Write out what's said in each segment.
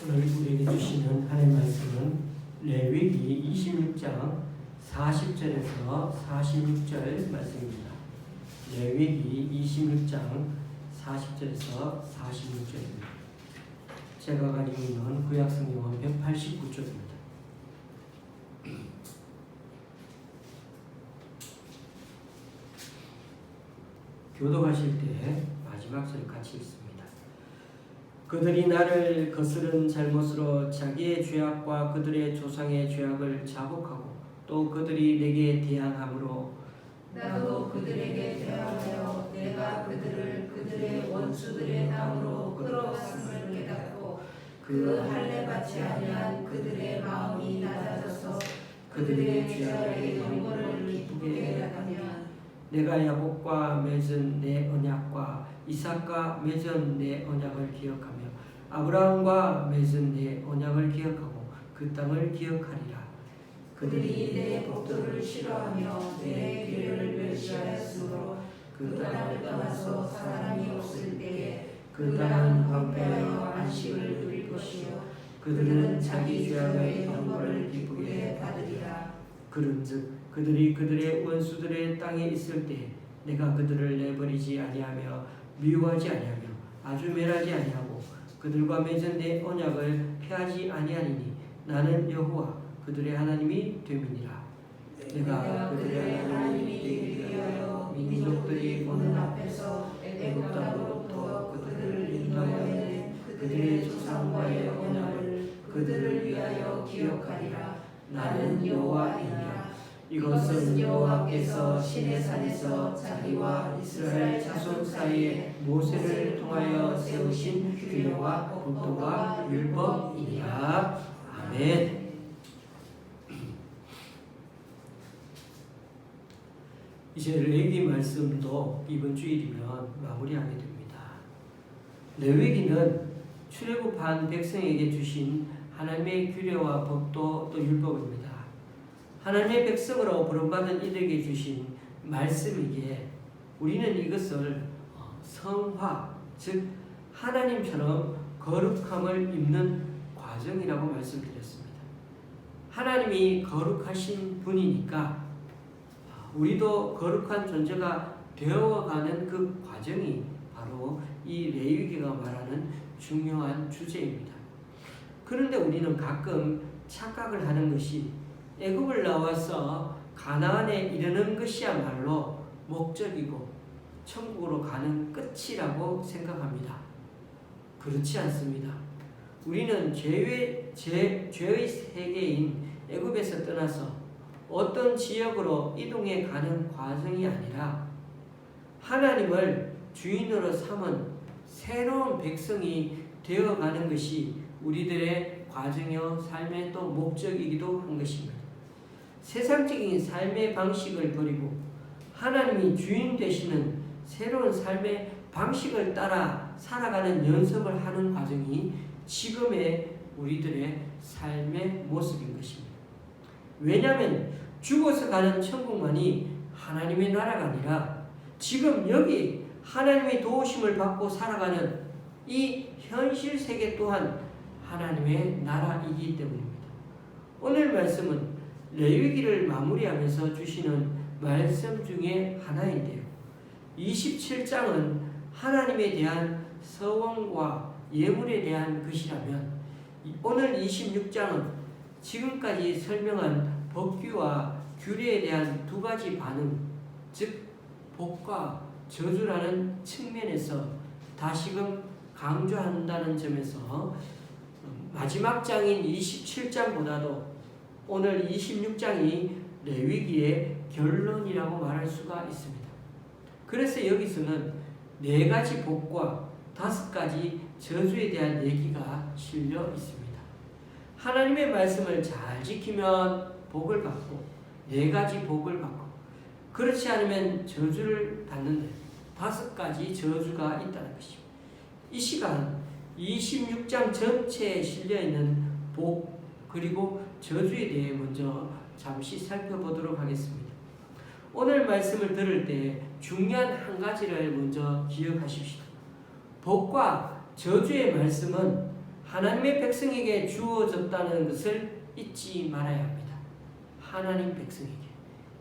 오늘 우리에게 주시는 하나님의 말씀은 레위기 26장 40절에서 46절 말씀입니다. 레위기 26장 40절에서 46절입니다. 제가 가지고 있는 구약성경은 189쪽입니다. 교도하실 때 마지막 절 같이 읽습니다. 그들이 나를 거스른 잘못으로 자기의 죄악과 그들의 조상의 죄악을 자복하고 또 그들이 내게 대항함으로 나도 그들에게 대항하여 내가 그들을 그들의 원수들의 땅으로 끌어갔음을 깨닫고 그 할례 받지 아니한 그들의 마음이 낮아져서 그들의 죄악의 영광을 기쁘게 하면 내가 야곱과 맺은 내 언약과 이삭과 맺은 내 언약을 기억하며 아브라함과 맺은 내 언약을 기억하고 그 땅을 기억하리라. 그들이 내 법도를 싫어하며 내 규례를 멸시하였으므로 그 땅을 떠나서 사람이 없을 때에 그 땅은 황폐하여 안식을 누릴 것이요 그들은 자기 죄악의 형벌을 기쁘게 받으리라. 그런즉 그들이 그들의 원수들의 땅에 있을 때 내가 그들을 내버리지 아니하며 미워하지 아니하며 아주 멸하지 아니하고 그들과 맺은 내 언약을 폐하지 아니하리니 나는 여호와 그들의 하나님이 됨이니라. 내가 그들의 하나님이 되기 위하여 민족들이 보는 앞에서 애굽 땅으로부터 그들을 인도하여 낸 그들의 조상과의 언약을 그들을 위하여 기억하리라. 나는 여호와이니라. 이것은 여호와께서 시내산에서 자기와 이스라엘 자손 사이에 모세를 통하여 세우신 규례와 법도와 율법이니라. 아멘. 이제 레위기 말씀도 이번 주일이면 마무리하게 됩니다. 레위기는 출애굽한 백성에게 주신 하나님의 규례와 법도 또 율법입니다. 하나님의 백성으로 부름받은 이들에게 주신 말씀이기에 우리는 이것을 성화, 즉 하나님처럼 거룩함을 입는 과정이라고 말씀드렸습니다. 하나님이 거룩하신 분이니까 우리도 거룩한 존재가 되어가는 그 과정이 바로 이 레위기가 말하는 중요한 주제입니다. 그런데 우리는 가끔 착각을 하는 것이 애굽을 나와서 가나안에 이르는 것이야말로 목적이고 천국으로 가는 끝이라고 생각합니다. 그렇지 않습니다. 우리는 죄의 세계인 애굽에서 떠나서 어떤 지역으로 이동해 가는 과정이 아니라 하나님을 주인으로 삼은 새로운 백성이 되어가는 것이 우리들의 과정이요 삶의 또 목적이기도 한 것입니다. 세상적인 삶의 방식을 버리고 하나님이 주인 되시는 새로운 삶의 방식을 따라 살아가는 연습을 하는 과정이 지금의 우리들의 삶의 모습인 것입니다. 왜냐하면 죽어서 가는 천국만이 하나님의 나라가 아니라 지금 여기 하나님의 도우심을 받고 살아가는 이 현실 세계 또한 하나님의 나라이기 때문입니다. 오늘 말씀은 레위기를 마무리하면서 주시는 말씀 중에 하나인데요. 27장은 하나님에 대한 서원과 예물에 대한 것이라면 오늘 26장은 지금까지 설명한 법규와 규례에 대한 두 가지 반응, 즉 복과 저주라는 측면에서 다시금 강조한다는 점에서 마지막 장인 27장보다도 오늘 26장이 레위기의 결론이라고 말할 수가 있습니다. 그래서 여기서는 4가지 복과 5가지 저주에 대한 얘기가 실려 있습니다. 하나님의 말씀을 잘 지키면 복을 받고 4가지 복을 받고 그렇지 않으면 저주를 받는데 5가지 저주가 있다는 것입니다. 이 시간 26장 전체에 실려있는 복 그리고 저주에 대해 먼저 잠시 살펴보도록 하겠습니다. 오늘 말씀을 들을 때 중요한 한 가지를 먼저 기억하십시오. 복과 저주의 말씀은 하나님의 백성에게 주어졌다는 것을 잊지 말아야 합니다. 하나님 백성에게.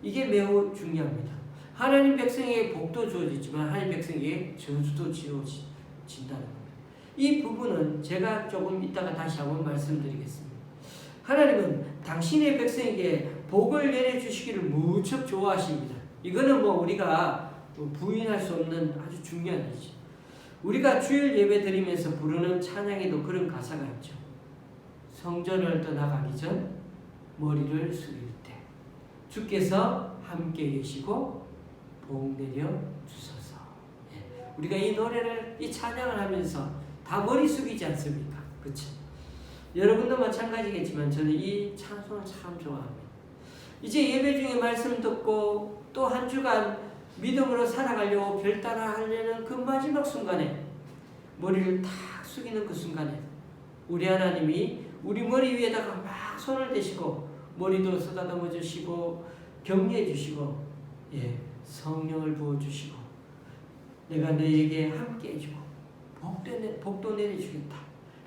이게 매우 중요합니다. 하나님 백성에게 복도 주어지지만 하나님 백성에게 저주도 지어진다는 겁니다. 이 부분은 제가 조금 이따가 다시 한번 말씀드리겠습니다. 하나님은 당신의 백성에게 복을 내려주시기를 무척 좋아하십니다. 이거는 우리가 부인할 수 없는 아주 중요한 일이죠. 우리가 주일 예배 드리면서 부르는 찬양에도 그런 가사가 있죠. 성전을 떠나가기 전 머리를 숙일 때 주께서 함께 계시고 복 내려 주소서. 우리가 이 노래를, 이 찬양을 하면서 다 머리 숙이지 않습니까? 그렇죠? 여러분도 마찬가지겠지만 저는 이 찬송을 참 좋아합니다. 이제 예배 중에 말씀 듣고 또 한 주간 믿음으로 살아가려고 결단하려는 그 마지막 순간에 머리를 탁 숙이는 그 순간에 우리 하나님이 우리 머리 위에다가 막 손을 대시고 머리도 쓰다듬어 주시고 격려해 주시고 성령을 부어주시고 내가 너에게 함께 해주고 복도 내려주겠다.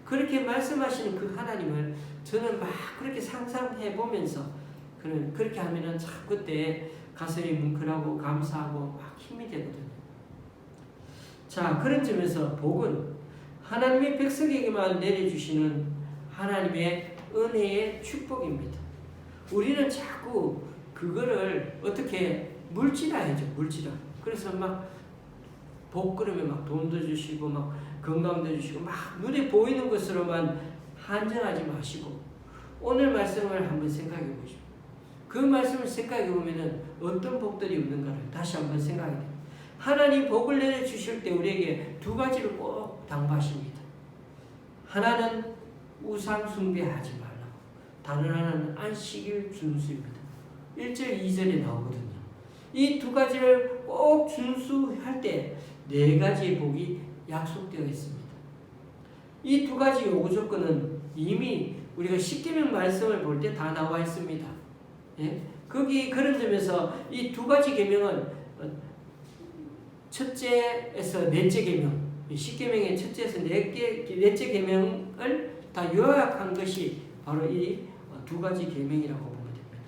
그렇게 말씀하시는 그 하나님을 저는 막 그렇게 상상해 보면서 그렇게 하면은 참 그때 가슴이 뭉클하고 감사하고 막 힘이 되거든요. 자, 그런 점에서 복은 하나님의 백성에게만 내려주시는 하나님의 은혜의 축복입니다. 우리는 자꾸 그거를 어떻게 물질화해죠. 물질화. 그래서 막 복 그러면 막 돈도 주시고 막 건강도 주시고 막 눈에 보이는 것으로만 한정하지 마시고 오늘 말씀을 한번 생각해 보시오. 그 말씀을 생각해 보면은 어떤 복들이 없는가를 다시 한번 생각해 봅니다. 하나님 복을 내려주실 때 우리에게 두 가지를 꼭 당부하십니다. 하나는 우상 숭배하지 말라고. 다른 하나는 안식일 준수입니다. 1절 2절에 나오거든요. 이 두 가지를 꼭 준수할 때 네 가지의 복이 약속되어 있습니다. 이 두 가지 요구 조건은 이미 우리가 십계명 말씀을 볼 때 다 나와 있습니다. 거기 그런 점에서 이 두 가지 계명은 첫째에서 넷째 계명, 십계명의 첫째에서 넷째 계명을 다 요약한 것이 바로 이 두 가지 계명이라고 보면 됩니다.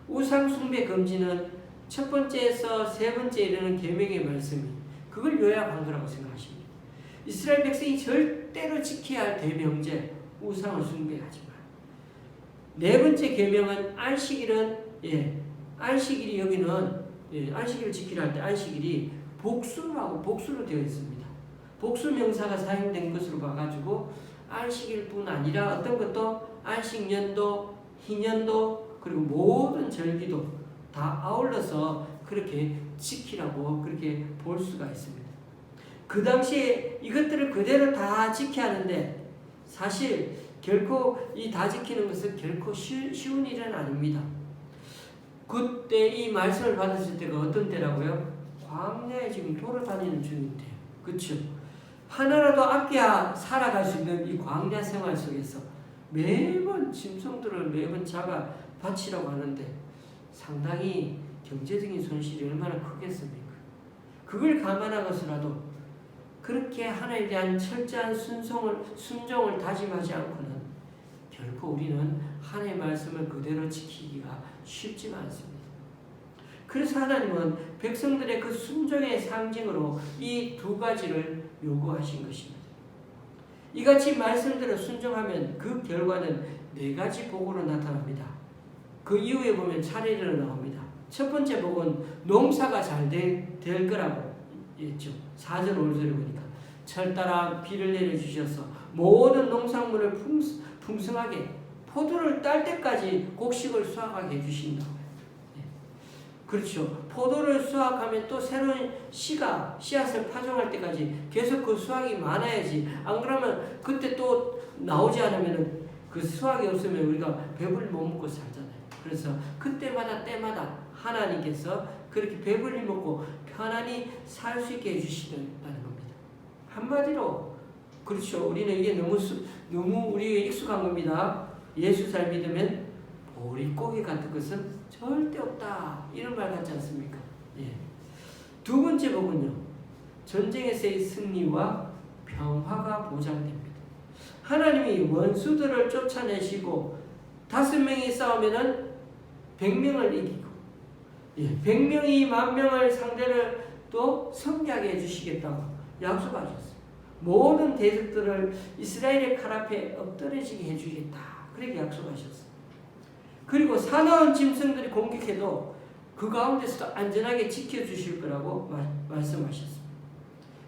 우상 숭배 금지는 첫 번째에서 세 번째에 이르는 계명의 말씀이 그걸 요약한 거라고 생각하십니다. 이스라엘 백성이 절대로 지켜야 할 대명제 우상을 숭배하지 마. 네 번째 계명은 안식일은 안식일이 여기는 안식일을 지키려 할 때 안식일이 복수로 되어 있습니다. 복수 명사가 사용된 것으로 봐가지고 안식일뿐 아니라 어떤 것도 안식년도, 희년도 그리고 모든 절기도 다 아울러서 그렇게 지키라고 그렇게 볼 수가 있습니다. 그 당시에 이것들을 그대로 다 지켜야 하는데 사실 결코 이 다 지키는 것은 결코 쉬운 일은 아닙니다. 그때 이 말씀을 받았을 때가 어떤 때라고요? 광야에 지금 돌아다니는 중인데요. 그렇죠? 하나라도 아껴야 살아갈 수 있는 이 광야 생활 속에서 매번 짐승들을 매번 잡아 바치라고 하는데 상당히 경제적인 손실이 얼마나 크겠습니까? 그걸 감안하고서라도 그렇게 하나님에 대한 철저한 순종을 다짐하지 않고는 결코 우리는 하나님의 말씀을 그대로 지키기가 쉽지가 않습니다. 그래서 하나님은 백성들의 그 순종의 상징으로 이 두 가지를 요구하신 것입니다. 이같이 말씀대로 순종하면 그 결과는 네 가지 복으로 나타납니다. 그 이후에 보면 차례로 나옵니다. 첫 번째 복은 농사가 잘 될 거라고 했죠. 4절 5절을 보니까 철따라 비를 내려주셔서 모든 농산물을 풍성하게 포도를 딸 때까지 곡식을 수확하게 해주신다고요. 그렇죠. 포도를 수확하면 또 새로운 씨앗을 파종할 때까지 계속 그 수확이 많아야지. 안 그러면 그때 또 나오지 않으면 그 수확이 없으면 우리가 배불리 못 먹고 살잖아요. 그래서 그때마다 때마다 하나님께서 그렇게 배불리 먹고 편안히 살 수 있게 해주시다는 겁니다. 한마디로 그렇죠. 우리는 이게 너무 우리에게 익숙한 겁니다. 예수 잘 믿으면 보릿고기 같은 것은 절대 없다. 이런 말 같지 않습니까? 두 번째 복은요. 전쟁에서의 승리와 평화가 보장됩니다. 하나님이 원수들을 쫓아내시고 5명이 싸우면은 100명을 이기고 100명이 10,000명을 상대를 또 승리하게 해주시겠다고 약속하셨어요. 모든 대적들을 이스라엘의 칼 앞에 엎드러지게 해주겠다. 그렇게 약속하셨어요. 그리고 사나운 짐승들이 공격해도 그 가운데서도 안전하게 지켜주실 거라고 말씀하셨습니다.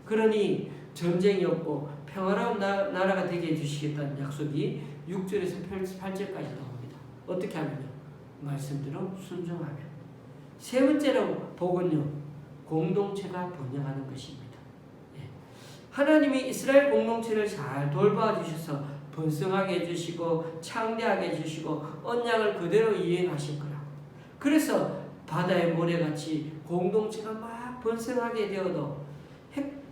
그러니 전쟁이 없고 평화로운 나라가 되게 해주시겠다는 약속이 6절에서 8절까지 나옵니다. 어떻게 하면요? 말씀대로 순종하면. 세 번째로 복은요, 공동체가 번영하는 것입니다. 하나님이 이스라엘 공동체를 잘 돌봐 주셔서 번성하게 해주시고 창대하게 해주시고 언약을 그대로 이행하실 거라고. 그래서 바다의 모래같이 공동체가 막 번성하게 되어도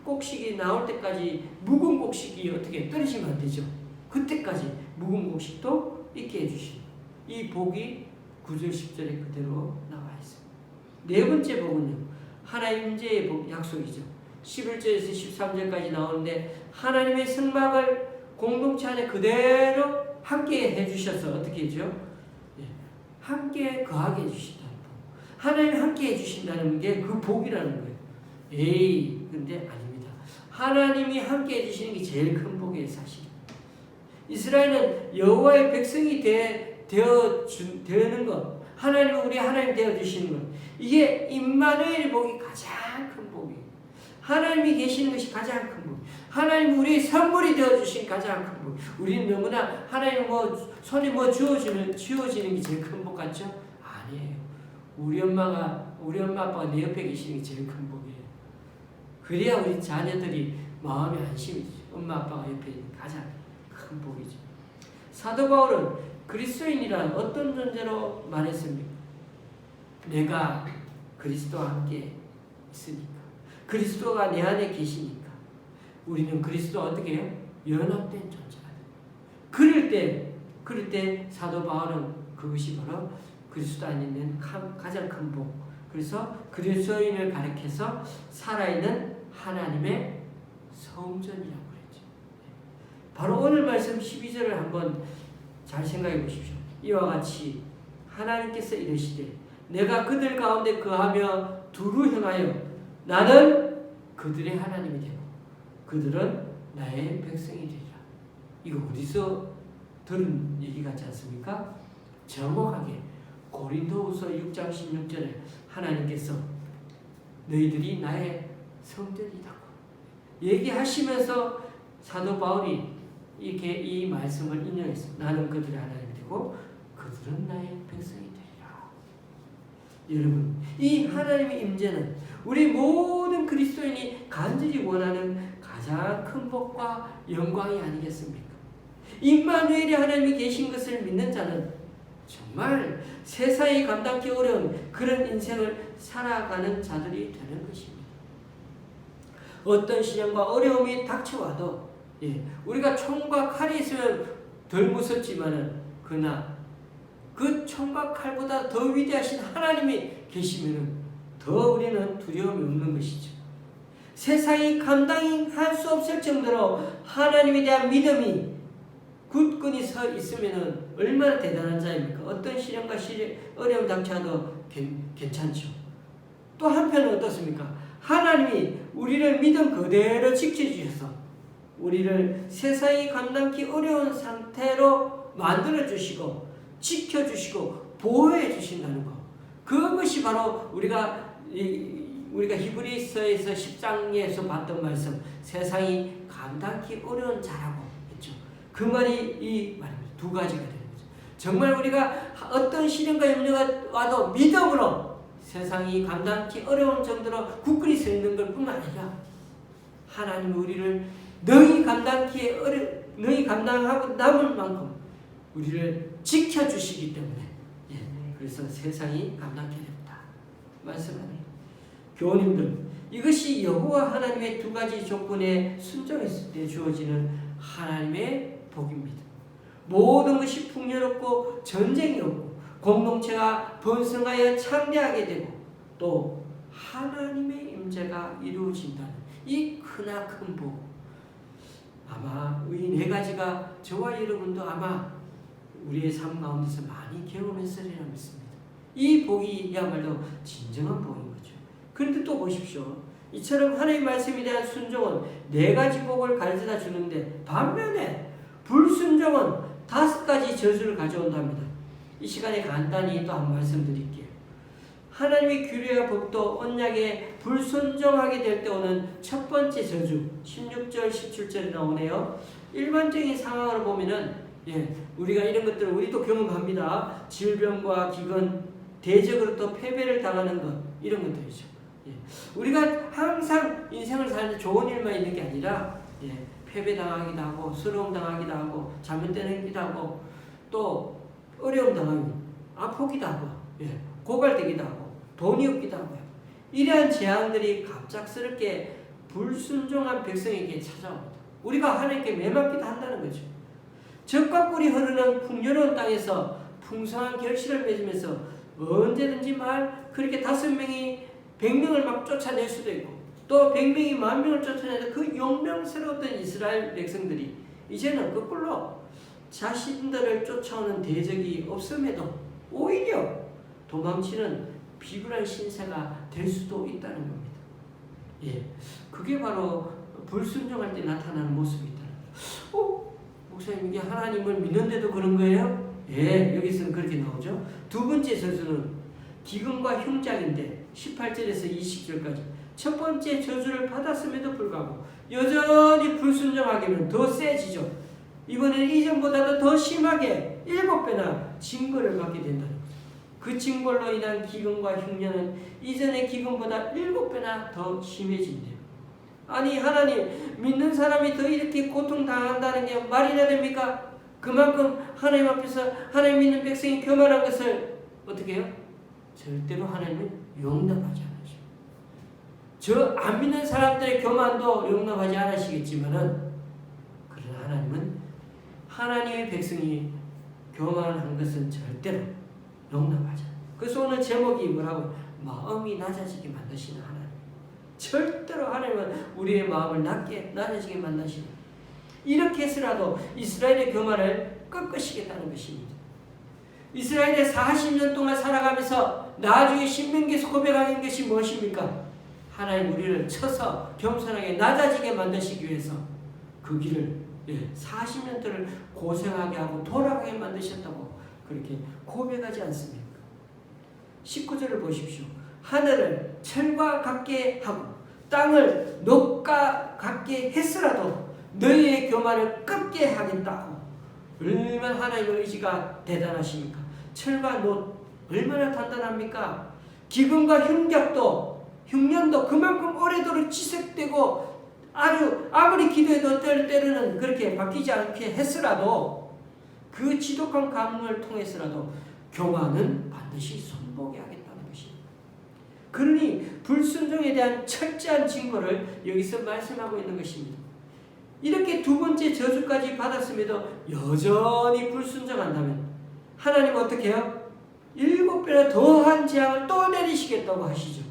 곡식이 나올 때까지 묵은 곡식이 어떻게 떨어지면 안 되죠. 그때까지 묵은 곡식도 있게 해주시는 이 복이 9절 10절에 그대로 나와 있습니다. 네 번째 복은요, 하나님 임재의 복 약속이죠. 11절에서 13절까지 나오는데 하나님의 성막을 공동체 안에 그대로 함께 해주셔서 어떻게 해죠? 함께 거하게 해주신다는 복. 하나님 함께 해주신다는 게 그 복이라는 거예요. 근데 아닙니다. 하나님이 함께 해주시는 게 제일 큰 복이에요, 사실. 이스라엘은 여호와의 백성이 되는 것, 하나님은 우리 하나님 되어주시는 것, 이게 임마누엘의 복이 가장 큰 복이에요. 하나님이 계시는 것이 가장 큰 복. 하나님 우리의 선물이 되어주신 가장 큰 복. 우리는 너무나 하나님 손에 쥐어지는 게 제일 큰 복 같죠? 아니에요. 우리 엄마 아빠가 내 옆에 계시는 게 제일 큰 복이에요. 그래야 우리 자녀들이 마음이 안심이죠. 엄마 아빠가 옆에 있는 가장 큰 복이죠. 사도 바울은 그리스도인이란 어떤 존재로 말했습니까? 내가 그리스도와 함께 있으니까. 그리스도가 내 안에 계시니까 우리는 그리스도와 어떻게 해요? 연합된 존재가 돼요. 그럴 때 사도 바울은 그것이 바로 그리스도 안에 있는 가장 큰 복. 그래서 그리스도인을 가리켜서 살아있는 하나님의 성전이라고 그랬죠. 바로 오늘 말씀 12절을 한번 잘 생각해 보십시오. 이와 같이 하나님께서 이르시되 내가 그들 가운데 거하며 두루 행하여 나는 그들의 하나님이 되고 그들은 나의 백성이 되리라. 이거 어디서 들은 얘기 같지 않습니까? 정확하게 고린도후서 6장 16절에 하나님께서 너희들이 나의 성전이라고 얘기하시면서 사도 바울이 이렇게 이 말씀을 인용했습니다. 나는 그들의 하나님이 되고 그들은 나의 백성이 되리라. 여러분, 이 하나님의 임재는 우리 모든 그리스도인이 간절히 원하는 가장 큰 복과 영광이 아니겠습니까? 임마누엘이 하나님이 계신 것을 믿는 자는 정말 세상이 감당하기 어려운 그런 인생을 살아가는 자들이 되는 것입니다. 어떤 시련과 어려움이 닥쳐와도 우리가 총과 칼이 있으면 덜 무섭지만은 그러나 그 총과 칼보다 더 위대하신 하나님이 계시면은 더 우리는 두려움이 없는 것이죠. 세상이 감당할 수 없을 정도로 하나님에 대한 믿음이 굳건히 서 있으면 얼마나 대단한 자입니까? 어떤 시련과 어려움 닥쳐도 괜찮죠. 또 한편은 어떻습니까? 하나님이 우리를 믿음 그대로 지켜주셔서 우리를 세상이 감당하기 어려운 상태로 만들어주시고 지켜주시고 보호해주신다는 것. 그것이 바로 우리가 히브리서에서 10장에서 봤던 말씀, 세상이 감당하기 어려운 자라고 했죠. 그 말이 이 말입니다. 두 가지가 되는 거죠. 정말 우리가 어떤 시련과 염려가 와도 믿음으로 세상이 감당하기 어려운 정도로 굳건히 서 있는 것 뿐만 아니라 하나님이 우리를 너희 감당하고 남을 만큼 우리를 지켜주시기 때문에 그래서 세상이 감당하게 됩니다. 말씀하네요. 교우님들, 이것이 여호와 하나님의 두 가지 조건에 순종했을 때 주어지는 하나님의 복입니다. 모든 것이 풍요롭고 전쟁이 없고 공동체가 번성하여 창대하게 되고 또 하나님의 임재가 이루어진다는 이 크나큰 복. 아마 이 네 가지가 저와 여러분도 아마 우리의 삶 가운데서 많이 경험했으리라 믿습니다. 이 복이야말로 진정한 복인 거죠. 그런데 또 보십시오. 이처럼 하나님의 말씀에 대한 순종은 네 가지 복을 가르쳐 주는데 반면에 불순종은 5가지 저주를 가져온답니다. 이 시간에 간단히 또 한 말씀드릴게요. 하나님의 규례와 법도 언약에 불순종하게 될 때 오는 첫 번째 저주 16절 17절에 나오네요. 일반적인 상황으로 보면은 우리가 이런 것들을 우리도 경험합니다. 질병과 기근, 대적으로 또 패배를 당하는 것 이런 것들이죠. 우리가 항상 인생을 사는데 좋은 일만 있는 게 아니라 패배당하기도 하고 서러움 당하기도 하고 잘못되기도 하고 또 어려움 당하기 아프기도 하고 고갈되기도 하고 돈이 없기도 하고요. 이러한 재앙들이 갑작스럽게 불순종한 백성에게 찾아옵니다. 우리가 하나님께 매맞기도 한다는 거죠. 젖과 꿀이 흐르는 풍요로운 땅에서 풍성한 결실을 맺으면서 언제든지 그렇게 5명이 100명을 막 쫓아낼 수도 있고 또 100명이 10,000명을 쫓아내서 그 용맹스러웠던 이스라엘 백성들이 이제는 거꾸로 자신들을 쫓아오는 대적이 없음에도 오히려 도망치는 비굴한 신세가 될 수도 있다는 겁니다. 그게 바로 불순종할 때 나타나는 모습이다. 목사님 이게 하나님을 믿는데도 그런 거예요? 여기서는 그렇게 나오죠. 두 번째 저주는 기근과 흉작인데 18절에서 20절까지 첫 번째 저주를 받았음에도 불구하고 여전히 불순종하게 되면 더 세지죠. 이번에는 이전보다도 더 심하게 7배나 징벌을 받게 된다는 거죠. 그 징벌로 인한 기근과 흉년은 이전의 기근보다 7배나 더 심해진대요. 아니 하나님 믿는 사람이 더 이렇게 고통당한다는 게 말이나 됩니까? 그만큼 하나님 앞에서 하나님 믿는 백성이 교만한 것을 어떻게 해요? 절대로 하나님은 용납하지 않으시고 저 안 믿는 사람들의 교만도 용납하지 않으시겠지만은 그러나 하나님은 하나님의 백성이 교만한 것은 절대로 용납하지 않아요. 그래서 오늘 제목이 뭐라고? 마음이 낮아지게 만드시는 하나님. 절대로 하나님은 우리의 마음을 낮아지게 만드시는 이렇게 해서라도 이스라엘의 교만을 꺾으시겠다는 것입니다. 이스라엘의 40년 동안 살아가면서 나중에 신명기에서 고백하는 것이 무엇입니까? 하나님 우리를 쳐서 겸손하게 낮아지게 만드시기 위해서 그 길을 40년 동안 고생하게 하고 돌아가게 만드셨다고 그렇게 고백하지 않습니까? 19절을 보십시오. 하늘을 철과 같게 하고 땅을 녹과 같게 했으라도 너희의 교만을 꺾게 하겠다고. 얼마나 하나님의 의지가 대단하십니까? 철과 녹 얼마나 단단합니까? 기근과 흉년도 그만큼 오래도록 지속되고 아주 아무리 기도해도 때로는 그렇게 바뀌지 않게 했으라도 그 지독한 가뭄을 통해서라도 교만은 반드시 손보게 하겠다는 것입니다. 그러니 불순종에 대한 철저한 징벌을 여기서 말씀하고 있는 것입니다. 이렇게 두 번째 저주까지 받았음에도 여전히 불순종한다면 하나님은 어떻게 해요? 7배나 더한 재앙을 또 내리시겠다고 하시죠.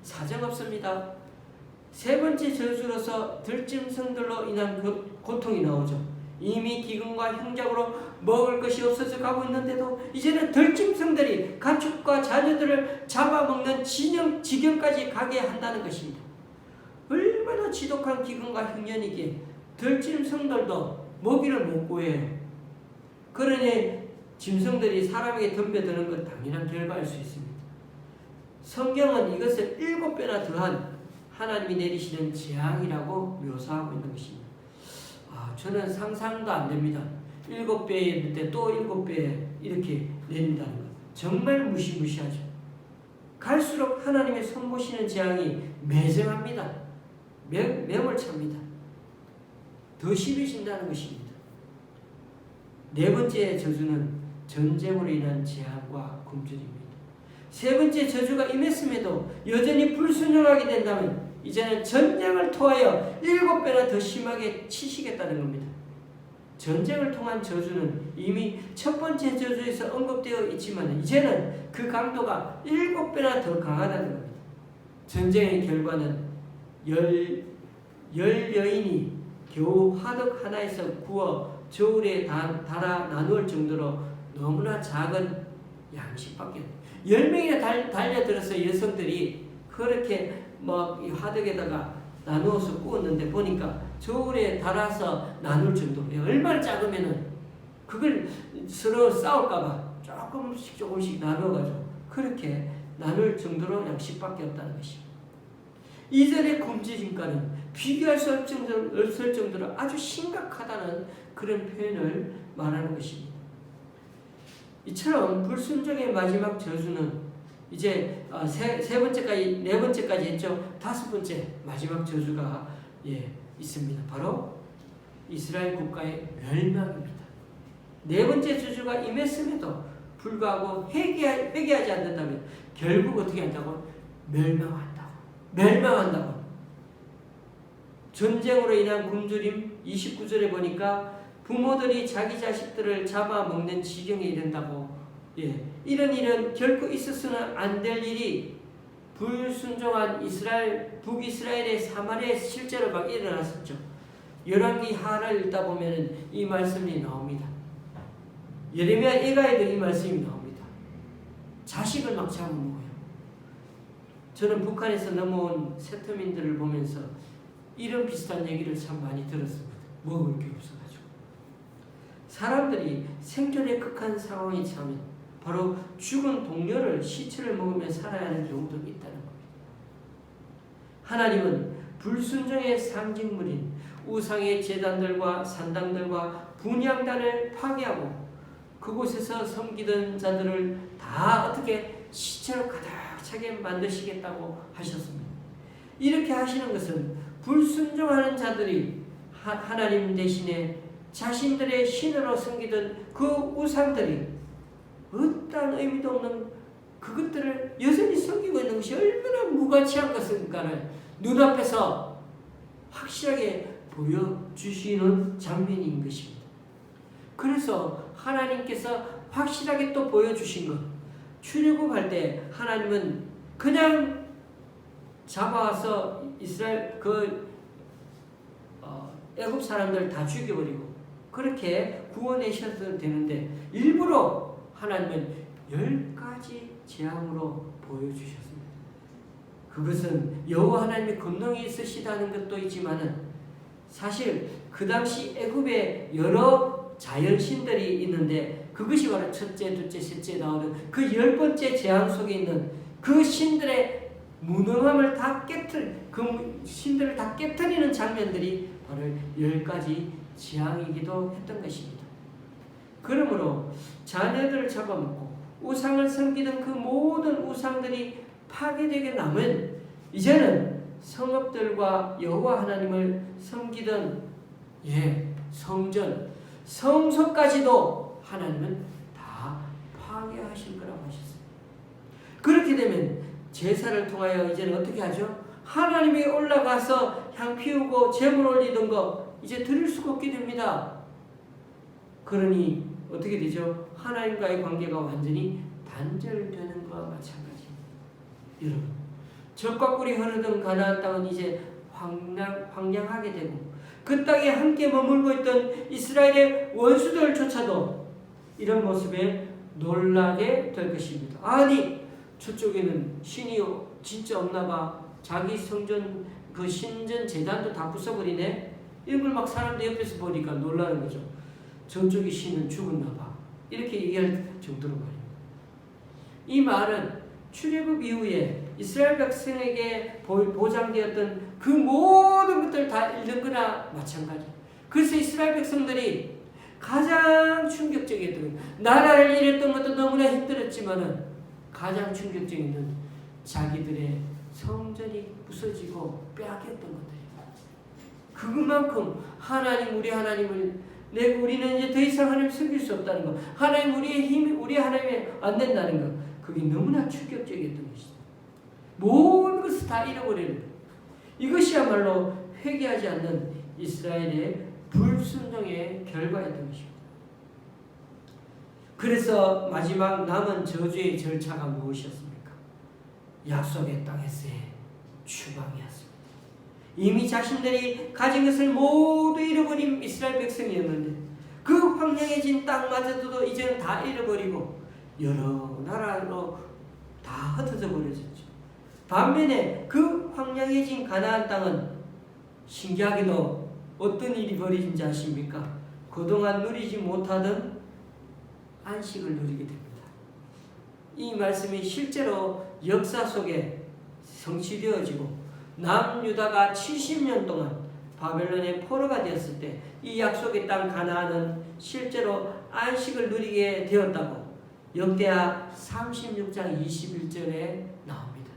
사정없습니다. 세 번째 저주로서 들짐승들로 인한 그 고통이 나오죠. 이미 기근과 흉작으로 먹을 것이 없어져 가고 있는데도 이제는 들짐승들이 가축과 자녀들을 잡아먹는 지경까지 가게 한다는 것입니다. 얼마나 지독한 기근과 흉년이기에 들짐승들도 먹이를 못 구해요. 그러니 짐승들이 사람에게 덤벼드는 건 당연한 결과일 수 있습니다. 성경은 이것을 7배나 더한 하나님이 내리시는 재앙이라고 묘사하고 있는 것입니다. 저는 상상도 안 됩니다. 7배 때 또 7배 이렇게 내린다는 것. 정말 무시무시하죠. 갈수록 하나님의 손보시는 재앙이 매정합니다. 매몰찹니다. 더 심해진다는 것입니다. 네 번째 저주는 전쟁으로 인한 재앙과 굶주림입니다. 세 번째 저주가 임했음에도 여전히 불순종하게 된다면 이제는 전쟁을 통하여 7배나 더 심하게 치시겠다는 겁니다. 전쟁을 통한 저주는 이미 첫 번째 저주에서 언급되어 있지만 이제는 그 강도가 7배나 더 강하다는 겁니다. 전쟁의 결과는 열 여인이 겨우 화덕 하나에서 구워 저울에 달아 나눌 정도로 너무나 작은 양식밖에 10명이나 달려들어서 여성들이 그렇게 이 화덕에다가 나누어서 구웠는데 보니까 저울에 달아서 나눌 정도로 얼마나 작으면은 그걸 서로 싸울까봐 조금씩 나누어가지고 그렇게 나눌 정도로 양식밖에 없다는 것입니다. 이전의 굶주림과는 비교할 수 없을 정도로 아주 심각하다는 그런 표현을 말하는 것입니다. 이처럼 불순종의 마지막 저주는 이제 세 번째까지, 네 번째까지 했죠. 다섯 번째 마지막 저주가 있습니다. 바로 이스라엘 국가의 멸망입니다. 네 번째 저주가 임했음에도 불구하고 회개하지 않는다면 결국 어떻게 한다고? 멸망한다고. 전쟁으로 인한 굶주림 29절에 보니까 부모들이 자기 자식들을 잡아먹는 지경에 이른다고. 이런 결코 있어서는 안 될 일이 불순종한 북이스라엘의 사마리아에서 실제로 막 일어났었죠. 열왕기 하를 읽다 보면 이 말씀이 나옵니다. 예레미야 예가에도 이 말씀이 나옵니다. 자식을 막 잡아먹어요. 저는 북한에서 넘어온 세터민들을 보면서 이런 비슷한 얘기를 참 많이 들었습니다. 먹을 게 없어가지고. 사람들이 생존의 극한 상황이 처하면 바로 죽은 동료를 시체를 먹으며 살아야 하는 경우도 있다는 겁니다. 하나님은 불순종의 상징물인 우상의 제단들과 산당들과 분향단을 파괴하고 그곳에서 섬기던 자들을 다 어떻게 시체로 가득 차게 만드시겠다고 하셨습니다. 이렇게 하시는 것은 불순종하는 자들이 하나님 대신에 자신들의 신으로 섬기던 그 우상들이 어떠한 의미도 없는 그것들을 여전히 섬기고 있는 것이 얼마나 무가치한 것인가를 눈앞에서 확실하게 보여주시는 장면인 것입니다. 그래서 하나님께서 확실하게 또 보여주신 것, 출애굽할 때 하나님은 그냥 잡아와서 이스라엘 애굽 사람들 다 죽여버리고 그렇게 구원하셔도 되는데 일부러 하나님은 10가지 재앙으로 보여주셨습니다. 그것은 여호와 하나님의 권능이 있으시다는 것도 있지만은 사실 그 당시 애굽에 여러 자연신들이 있는데 그것이 바로 첫째, 둘째, 셋째 나오는 그 10번째 재앙 속에 있는 그 신들의 무능함을 그 신들을 다 깨트리는 장면들이 바로 10가지 재앙이기도 했던 것입니다. 그러므로 자녀들을 잡아먹고 우상을 섬기던 그 모든 우상들이 파괴되게 남은 이제는 성읍들과 여호와 하나님을 섬기던 성전, 성소까지도 하나님은 다 파괴하실 거라고 하셨습니다. 그렇게 되면 제사를 통하여 이제는 어떻게 하죠? 하나님이 올라가서 향 피우고 제물 올리던 거 이제 드릴 수가 없게 됩니다. 그러니 어떻게 되죠? 하나님과의 관계가 완전히 단절되는 것과 마찬가지입니다. 여러분, 젖과 꿀이 흐르던 가나안 땅은 이제 황량하게 되고 그 땅에 함께 머물고 있던 이스라엘의 원수들조차도 이런 모습에 놀라게 될 것입니다. 아니, 저쪽에는 신이 진짜 없나 봐. 자기 성전 그 신전 제단도 다 부숴버리네. 이런 걸 막 사람들 옆에서 보니까 놀라는 거죠. 저쪽의 신은 죽었나 봐. 이렇게 얘기할 정도로 말입니다. 이 말은 출애굽 이후에 이스라엘 백성에게 보장되었던 그 모든 것들을 다 잃는 거나 마찬가지. 그래서 이스라엘 백성들이 가장 충격적이었던 나라를 잃었던 것도 너무나 힘들었지만은 가장 충격적인 건 자기들의 성전이 부서지고 빼앗겼던 것들입니다. 그것만큼 하나님, 우리 하나님을 우리는 이제 더 이상 하나님을 섬길 수 없다는 것, 하나님 우리의 힘, 우리 하나님이 안 된다는 것, 그게 너무나 충격적이었던 것이죠. 모든 것을 다 잃어버리는 것. 이것이야말로 회개하지 않는 이스라엘의 불순종의 결과였던 것입니다. 그래서 마지막 남은 저주의 절차가 무엇이었습니까? 약속의 땅에서의 추방이었습니다. 이미 자신들이 가진 것을 모두 잃어버린 이스라엘 백성이었는데 그 황량해진 땅마저도 이제는 다 잃어버리고 여러 나라로 다 흩어져 버려졌죠. 반면에 그 황량해진 가나안 땅은 신기하게도 어떤 일이 벌어진지 아십니까? 그동안 누리지 못하던 안식을 누리게 됩니다. 이 말씀이 실제로 역사 속에 성취되어지고 남유다가 70년 동안 바벨론의 포로가 되었을 때 이 약속의 땅 가나안은 실제로 안식을 누리게 되었다고 역대하 36장 21절에 나옵니다.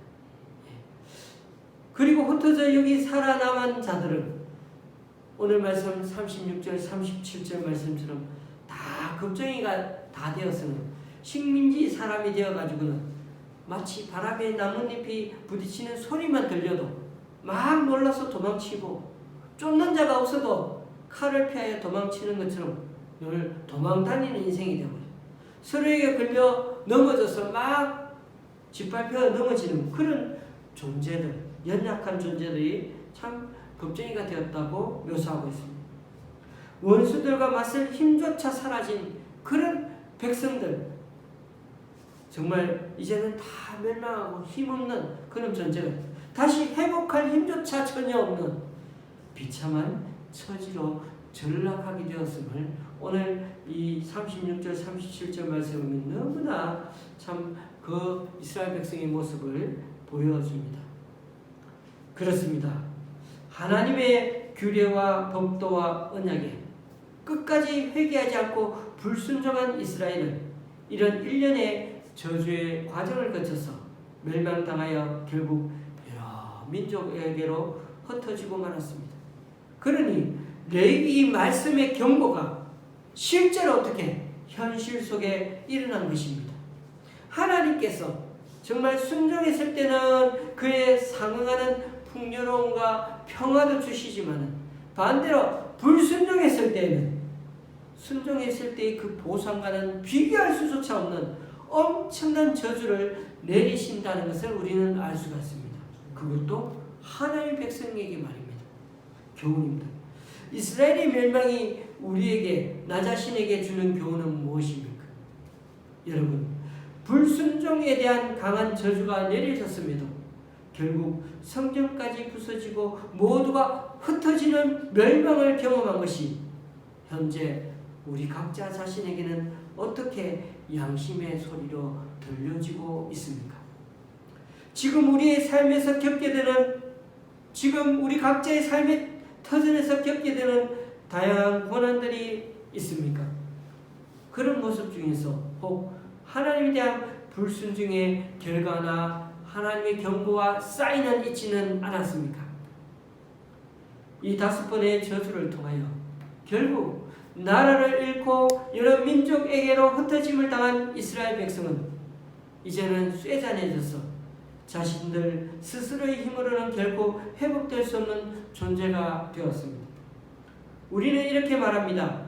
그리고 흩어져 여기 살아남은 자들은 오늘 말씀 36절 37절 말씀처럼 다 겁쟁이가 다 되어서는 식민지 사람이 되어가지고는 마치 바람에 나뭇잎이 부딪히는 소리만 들려도 막 놀라서 도망치고 쫓는 자가 없어도 칼을 피하여 도망치는 것처럼 늘 도망다니는 인생이 되어버려요. 서로에게 걸려 넘어져서 막 짓밟혀 넘어지는 그런 존재들, 연약한 존재들이 참 겁쟁이가 되었다고 묘사하고 있습니다. 원수들과 맞설 힘조차 사라진 그런 백성들, 정말 이제는 다 멸망하고 힘없는 그런 존재가 다시 회복할 힘조차 전혀 없는 비참한 처지로 전락하게 되었음을 오늘 이 36절 37절 말씀이 너무나 참 그 이스라엘 백성의 모습을 보여줍니다. 그렇습니다. 하나님의 규례와 법도와 언약에 끝까지 회개하지 않고 불순종한 이스라엘은 이런 일련의 저주의 과정을 거쳐서 멸망당하여 결국 여러 민족에게로 흩어지고 말았습니다. 그러니 레위기 말씀의 경고가 실제로 어떻게 현실 속에 일어난 것입니다. 하나님께서 정말 순종했을 때는 그에 상응하는 풍요로움과 평화도 주시지만 반대로 불순종했을 때는 순종했을 때의 그 보상과는 비교할 수조차 없는 엄청난 저주를 내리신다는 것을 우리는 알 수가 있습니다. 그것도 하나님의 백성에게 말입니다. 교훈입니다. 이스라엘의 멸망이 우리에게 나 자신에게 주는 교훈은 무엇입니까? 여러분, 불순종에 대한 강한 저주가 내려졌음에도 결국 성전까지 부서지고 모두가 흩어지는 멸망을 경험한 것이 현재 우리 각자 자신에게는 어떻게 양심의 소리로 들려지고 있습니까? 지금 우리의 삶에서 겪게 되는, 지금 우리 각자의 삶의 터전에서 겪게 되는 다양한 고난들이 있습니까? 그런 모습 중에서 혹 하나님에 대한 불순종의 결과나 하나님의 경고와 사인은 있지는 않았습니까? 이 5번의 저주를 통하여 결국 나라를 잃고 여러 민족에게로 흩어짐을 당한 이스라엘 백성은 이제는 쇠잔해져서 자신들 스스로의 힘으로는 결코 회복될 수 없는 존재가 되었습니다. 우리는 이렇게 말합니다.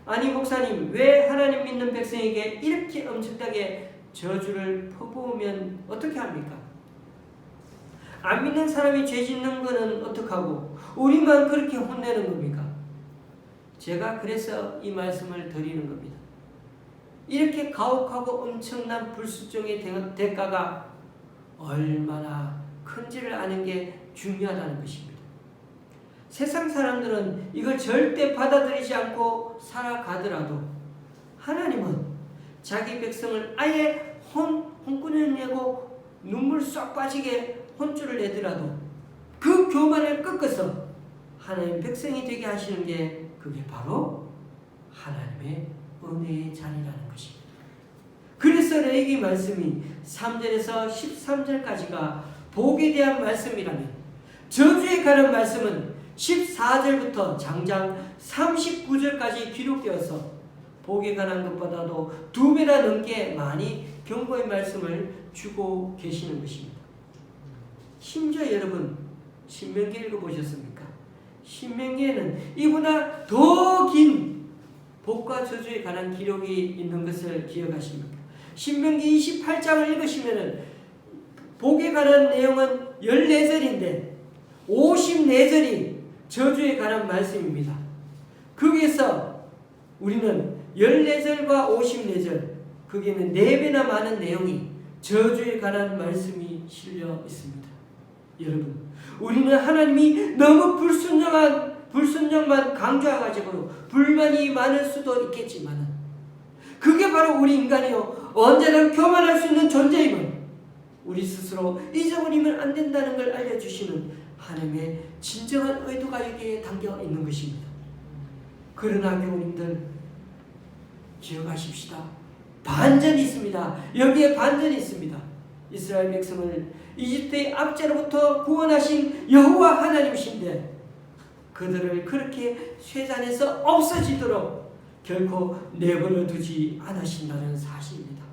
아니 목사님, 왜 하나님 믿는 백성에게 이렇게 엄청나게 저주를 퍼부으면 어떻게 합니까? 안 믿는 사람이 죄 짓는 거는 어떡하고 우리만 그렇게 혼내는 겁니까? 제가 그래서 이 말씀을 드리는 겁니다. 이렇게 가혹하고 엄청난 불순종의 대가가 얼마나 큰지를 아는 게 중요하다는 것입니다. 세상 사람들은 이걸 절대 받아들이지 않고 살아가더라도 하나님은 자기 백성을 아예 혼꾸녕 내고 눈물 쏙 빠지게 혼쭐을 내더라도 그 교만을 꺾어서 하나님 백성이 되게 하시는 게 그게 바로 하나님의 은혜의 자리라는 것입니다. 그래서 레위기 말씀이 3절에서 13절까지가 복에 대한 말씀이라면 저주에 관한 말씀은 14절부터 장장 39절까지 기록되어서 복에 관한 것보다도 2배나 넘게 많이 경고의 말씀을 주고 계시는 것입니다. 심지어 여러분 신명기 읽어보셨습니까? 신명기에는 이보다 더 긴 복과 저주에 관한 기록이 있는 것을 기억하십니까? 신명기 28장을 읽으시면 복에 관한 내용은 14절인데 54절이 저주에 관한 말씀입니다. 거기에서 우리는 14절과 54절, 거기에는 4배나 많은 내용이 저주에 관한 말씀이 실려 있습니다. 여러분, 우리는 하나님이 너무 불순종만 강조해가지고 불만이 많을 수도 있겠지만, 그게 바로 우리 인간이요 언제나 교만할 수 있는 존재임을 우리 스스로 잊어버리면 안 된다는 걸 알려주시는 하나님의 진정한 의도가 여기에 담겨 있는 것입니다. 그러나 교우님들 기억하십시다. 반전이 있습니다. 여기에 반전이 있습니다. 이스라엘 백성을 이집트의 압제로부터 구원하신 여호와 하나님이신데 그들을 그렇게 쇠잔에서 없어지도록 결코 내버려 두지 않으신다는 사실입니다.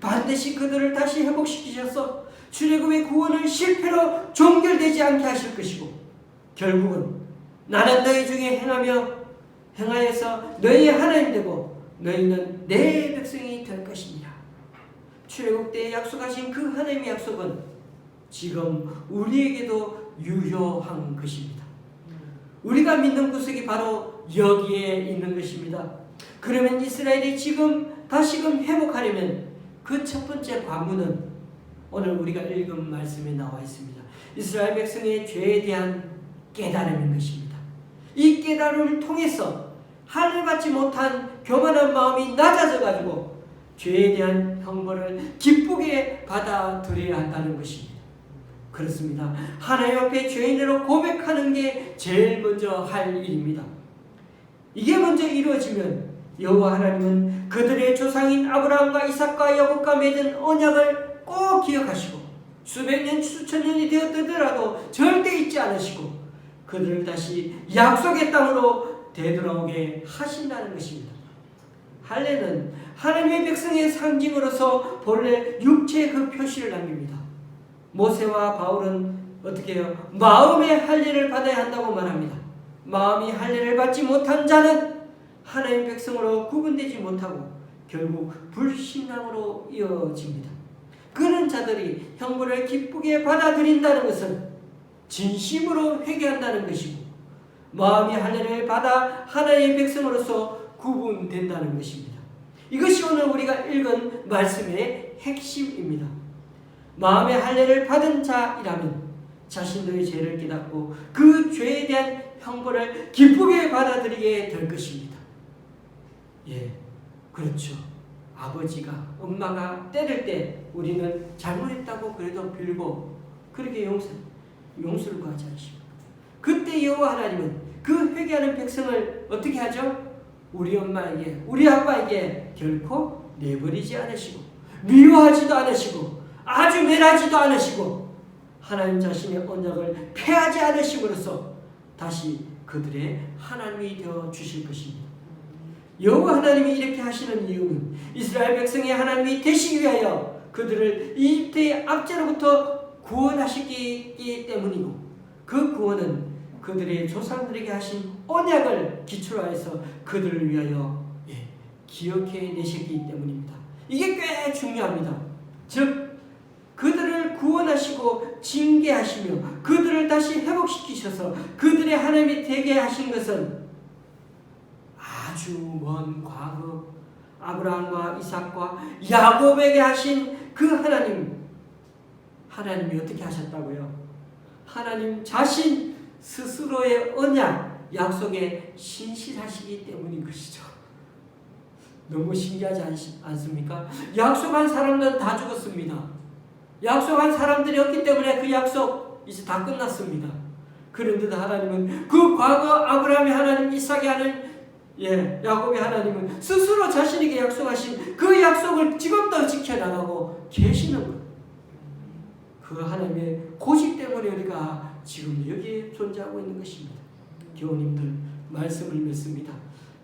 반드시 그들을 다시 회복시키셔서 출애굽의 구원을 실패로 종결되지 않게 하실 것이고, 결국은 나는 너희 중에 행하여서 너희의 하나님 되고 너희는 내 백성이 될 것이니라. 출애굽 때 약속하신 그 하나님의 약속은 지금 우리에게도 유효한 것입니다. 우리가 믿는 구석이 바로 여기에 있는 것입니다. 그러면 이스라엘이 다시금 회복하려면 그 첫 번째 관문은 오늘 우리가 읽은 말씀에 나와 있습니다. 이스라엘 백성의 죄에 대한 깨달음인 것입니다. 이 깨달음을 통해서 하늘 받지 못한 교만한 마음이 낮아져가지고 죄에 대한 형벌을 기쁘게 받아들여야 한다는 것입니다. 그렇습니다. 하나님 앞에 죄인으로 고백하는 게 제일 먼저 할 일입니다. 이게 먼저 이루어지면 여호와 하나님은 그들의 조상인 아브라함과 이삭과 야곱과 맺은 언약을 꼭 기억하시고 수백 년 수천 년이 되었더라도 절대 잊지 않으시고 그들을 다시 약속의 땅으로 되돌아오게 하신다는 것입니다. 할례는 하나님의 백성의 상징으로서 본래 육체의 그 표시를 남깁니다. 모세와 바울은 어떻게 해요? 마음의 할례를 받아야 한다고 말합니다. 마음이 할례를 받지 못한 자는 하나님의 백성으로 구분되지 못하고 결국 불신앙으로 이어집니다. 그런 자들이 형벌을 기쁘게 받아들인다는 것은 진심으로 회개한다는 것이고 마음이 할례를 받아 하나님의 백성으로서 구분된다는 것입니다. 이것이 오늘 우리가 읽은 말씀의 핵심입니다. 마음의 할례를 받은 자이라면 자신들의 죄를 깨닫고 그 죄에 대한 형벌을 기쁘게 받아들이게 될 것입니다. 예, 그렇죠. 아버지가, 엄마가 때릴 때 우리는 잘못했다고 그래도 빌고 그렇게 용서를 구하지 않으십니까? 그때 여호와 하나님은 그 회개하는 백성을 어떻게 하죠? 우리 엄마에게, 우리 아빠에게 결코 내버리지 않으시고 미워하지도 않으시고 아주 멸하지도 않으시고 하나님 자신의 언약을 폐하지 않으심으로써 다시 그들의 하나님이 되어 주실 것입니다. 여호와 하나님이 이렇게 하시는 이유는 이스라엘 백성의 하나님이 되시기 위하여 그들을 이집트의 압제로부터 구원하시기 때문이고 그 구원은 그들의 조상들에게 하신 언약을 기초로 해서 그들을 위하여 기억해 내셨기 때문입니다. 이게 꽤 중요합니다. 즉 그들을 구원하시고 징계하시며 그들을 다시 회복시키셔서 그들의 하나님이 되게 하신 것은 아주 먼 과거 아브라함과 이삭과 야곱에게 하신 그 하나님이 어떻게 하셨다고요? 하나님 자신 스스로의 언약, 약속에 신실하시기 때문인 것이죠. 너무 신기하지 않습니까? 약속한 사람들은 다 죽었습니다. 약속한 사람들이 없기 때문에 그 약속 이제 다 끝났습니다. 그런데도 하나님은 그 과거 아브라함의 하나님, 이삭의 하나님, 야곱의 하나님은 스스로 자신에게 약속하신 그 약속을 지금도 지켜나가고 계시는 것. 그 하나님의 고집 때문에 우리가 지금 여기에 존재하고 있는 것입니다. 교우님들 말씀을 맺습니다.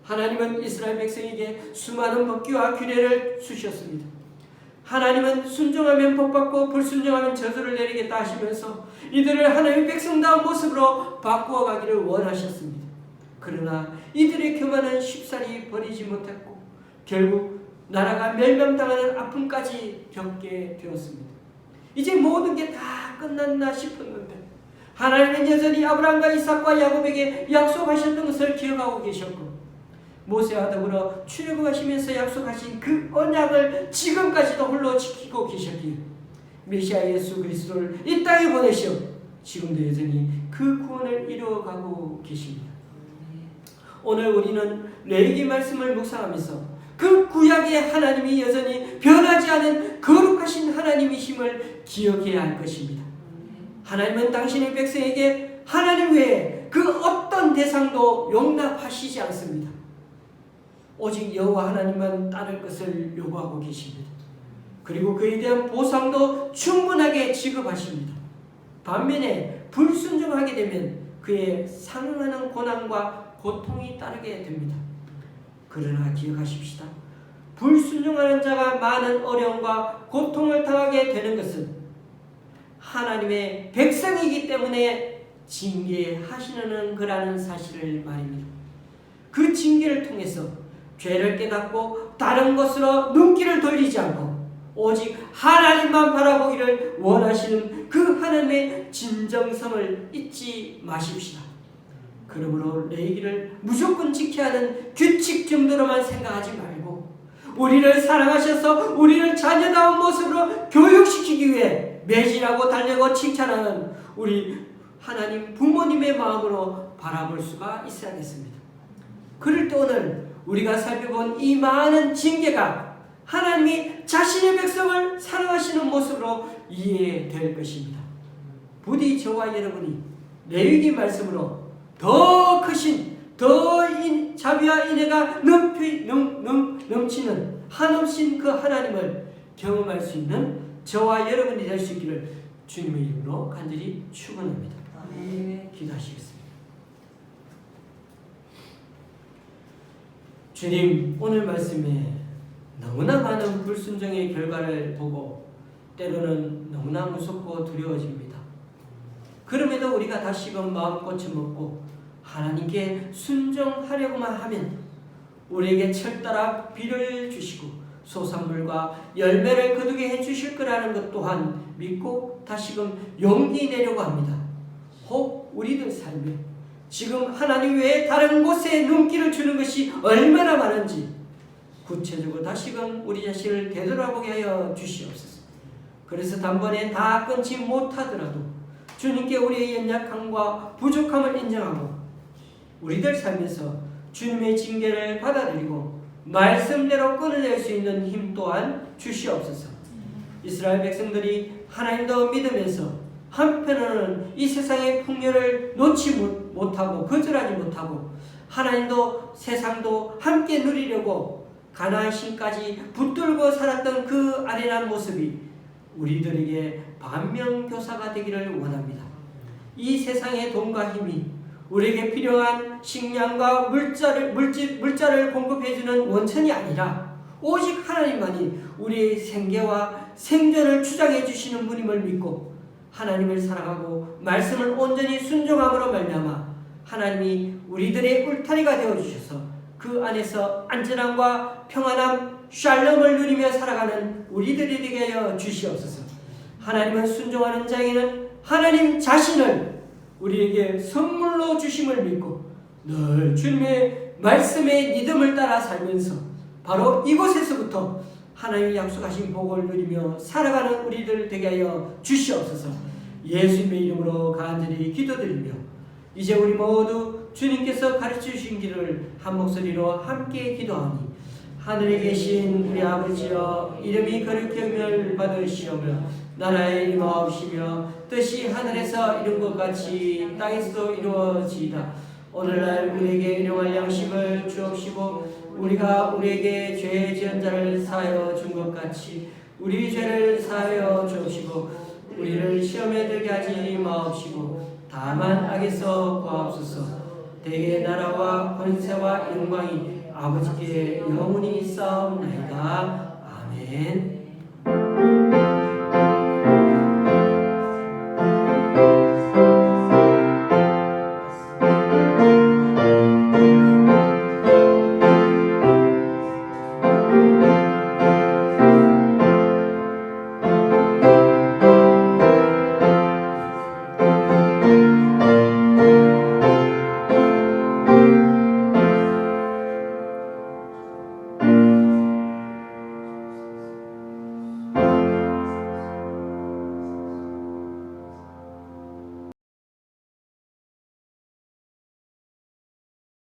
하나님은 이스라엘 백성에게 수많은 법규와 규례를 주셨습니다. 하나님은 순종하면 복받고 불순종하면 저주를 내리겠다 하시면서 이들을 하나님의 백성다운 모습으로 바꾸어 가기를 원하셨습니다. 그러나 이들의 교만은 쉽사리 버리지 못했고 결국 나라가 멸망당하는 아픔까지 겪게 되었습니다. 이제 모든 게 다 끝났나 싶었는데 하나님은 여전히 아브라함과 이삭과 야곱에게 약속하셨던 것을 기억하고 계셨고 모세와 더불어 출애굽하시면서 약속하신 그 언약을 지금까지도 홀로 지키고 계셨기에 메시아 예수 그리스도를 이 땅에 보내시어 지금도 여전히 그 구원을 이루어가고 계십니다. 오늘 우리는 레위기 말씀을 묵상하면서 그 구약의 하나님이 여전히 변하지 않은 거룩하신 하나님이심을 기억해야 할 것입니다. 하나님은 당신의 백성에게 하나님 외에 그 어떤 대상도 용납하시지 않습니다. 오직 여호와 하나님만 따를 것을 요구하고 계십니다. 그리고 그에 대한 보상도 충분하게 지급하십니다. 반면에 불순종하게 되면 그에 상응하는 고난과 고통이 따르게 됩니다. 그러나 기억하십시다. 불순종하는 자가 많은 어려움과 고통을 당하게 되는 것은 하나님의 백성이기 때문에 징계하시는 거라는 사실을 말입니다. 그 징계를 통해서 죄를 깨닫고 다른 것으로 눈길을 돌리지 않고 오직 하나님만 바라보기를 원하시는 그 하나님의 진정성을 잊지 마십시다. 그러므로 레위기를 무조건 지켜야 하는 규칙 정도로만 생각하지 말고 우리를 사랑하셔서 우리를 자녀다운 모습으로 교육시키기 위해 매진하고 달려고 칭찬하는 우리 하나님 부모님의 마음으로 바라볼 수가 있어야겠습니다. 그럴 때 오늘 우리가 살펴본 이 많은 징계가 하나님이 자신의 백성을 사랑하시는 모습으로 이해될 것입니다. 부디 저와 여러분이 레위기 말씀으로 더 크신 자비와 인애가 넘치는 한없인 그 하나님을 경험할 수 있는 저와 여러분이 될 수 있기를 주님의 이름으로 간절히 축원합니다. 기도하시겠습니다. 주님, 오늘 말씀에 너무나 많은 불순종의 결과를 보고 때로는 너무나 무섭고 두려워집니다. 그럼에도 우리가 다시금 마음 고쳐먹고 하나님께 순종하려고만 하면 우리에게 철따라 비를 주시고 소산물과 열매를 거두게 해주실 거라는 것 또한 믿고 다시금 용기 내려고 합니다. 혹 우리들 삶에 지금 하나님 외에 다른 곳에 눈길을 주는 것이 얼마나 많은지 구체적으로 다시금 우리 자신을 되돌아보게 하여 주시옵소서. 그래서 단번에 다 끊지 못하더라도 주님께 우리의 연약함과 부족함을 인정하고 우리들 삶에서 주님의 징계를 받아들이고 말씀대로 끊어낼 수 있는 힘 또한 주시옵소서. 이스라엘 백성들이 하나님도 믿으면서 한편으로는 이 세상의 풍요를 놓지 못하고 거절하지 못하고 하나님도 세상도 함께 누리려고 가나안 신까지 붙들고 살았던 그 아련한 모습이 우리들에게 반면교사가 되기를 원합니다. 이 세상의 돈과 힘이 우리에게 필요한 식량과 물자를 공급해주는 원천이 아니라 오직 하나님만이 우리의 생계와 생존을 주장해 주시는 분임을 믿고 하나님을 사랑하고 말씀을 온전히 순종함으로 말미암아 하나님이 우리들의 울타리가 되어주셔서 그 안에서 안전함과 평안함, 샬롬을 누리며 살아가는 우리들이 되게 하여 주시옵소서. 하나님은 순종하는 자에게는 하나님 자신을 우리에게 선물로 주심을 믿고 늘 주님의 말씀에 믿음을 따라 살면서 바로 이곳에서부터 하나님이 약속하신 복을 누리며 살아가는 우리들 되게 하여 주시옵소서. 예수님의 이름으로 간절히 기도드리며 이제 우리 모두 주님께서 가르쳐 주신 길을 한 목소리로 함께 기도하니 하늘에 계신 우리 아버지여 이름이 거룩히 여김을 받으시오며 나라의 임하옵시며 뜻이 하늘에서 이룬 것 같이 땅에서도 이루어지이다. 오늘날 우리에게 일용할 양식을 주옵시고 우리가 우리에게 죄 지은 자를 사하여 준 것 같이 우리 죄를 사하여 주옵시고 우리를 시험에 들게 하지 마옵시고 다만 악에서 구하옵소서. 대개 나라와 권세와 영광이 아버지께 영원히 있사옵나이다. 아멘.